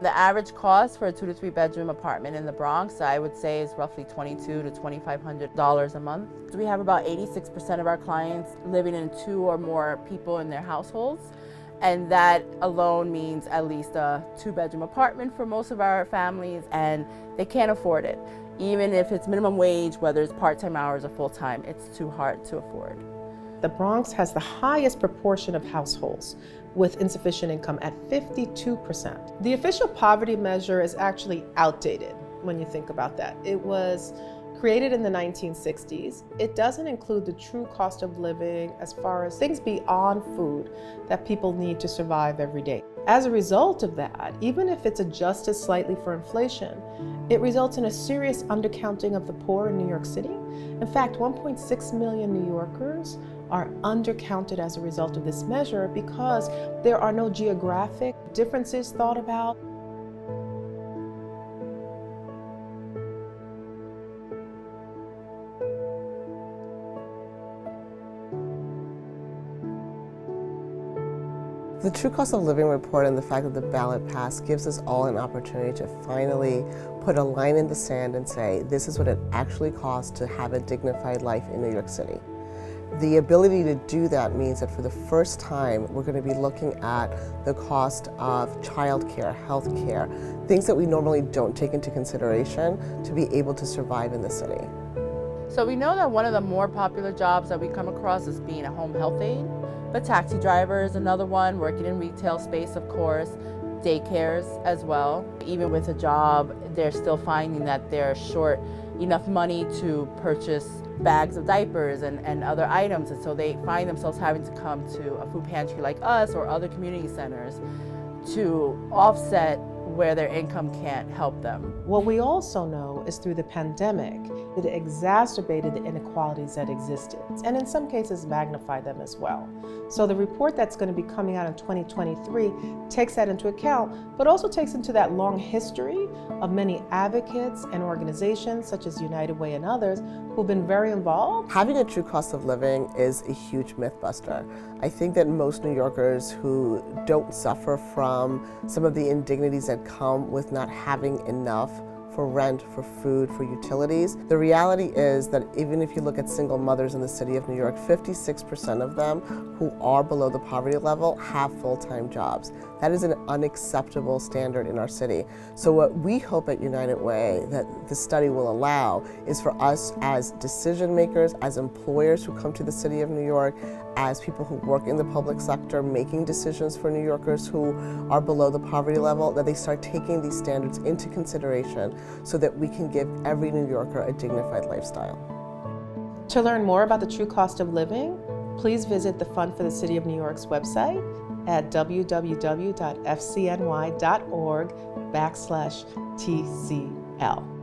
The average cost for a 2 to 3 bedroom apartment in the Bronx, I would say, is roughly $2,200 to $2,500 a month. We have about 86% of our clients living in 2 or more people in their households, and that alone means at least a 2-bedroom apartment for most of our families, and they can't afford it. Even if it's minimum wage, whether it's part-time hours or full-time, it's too hard to afford. The Bronx has the highest proportion of households with insufficient income at 52%. The official poverty measure is actually outdated when you think about that. It was created in the 1960s. It doesn't include the true cost of living as far as things beyond food that people need to survive every day. As a result of that, even if it's adjusted slightly for inflation, it results in a serious undercounting of the poor in New York City. In fact, 1.6 million New Yorkers are undercounted as a result of this measure because there are no geographic differences thought about. The True Cost of Living report and the fact that the ballot passed gives us all an opportunity to finally put a line in the sand and say, this is what it actually costs to have a dignified life in New York City. The ability to do that means that for the first time, we're going to be looking at the cost of childcare, healthcare, things that we normally don't take into consideration to be able to survive in the city. So we know that one of the more popular jobs that we come across is being a home health aide, but taxi driver is another one, working in retail space, of course, daycares as well. Even with a job, they're still finding that they're short enough money to purchase bags of diapers and other items, and so they find themselves having to come to a food pantry like us or other community centers to offset where their income can't help them. What we also know is through the pandemic, it exacerbated the inequalities that existed, and in some cases magnified them as well. So the report that's going to be coming out in 2023 takes that into account, but also takes into that long history of many advocates and organizations such as United Way and others who've been very involved. Having a true cost of living is a huge myth buster. I think that most New Yorkers who don't suffer from some of the indignities that come with not having enough for rent, for food, for utilities. The reality is that even if you look at single mothers in the city of New York, 56% of them who are below the poverty level have full-time jobs. That is an unacceptable standard in our city. So what we hope at United Way that the study will allow is for us as decision makers, as employers who come to the city of New York, as people who work in the public sector making decisions for New Yorkers who are below the poverty level, that they start taking these standards into consideration so that we can give every New Yorker a dignified lifestyle. To learn more about the true cost of living, please visit the Fund for the City of New York's website at www.fcny.org/TCL.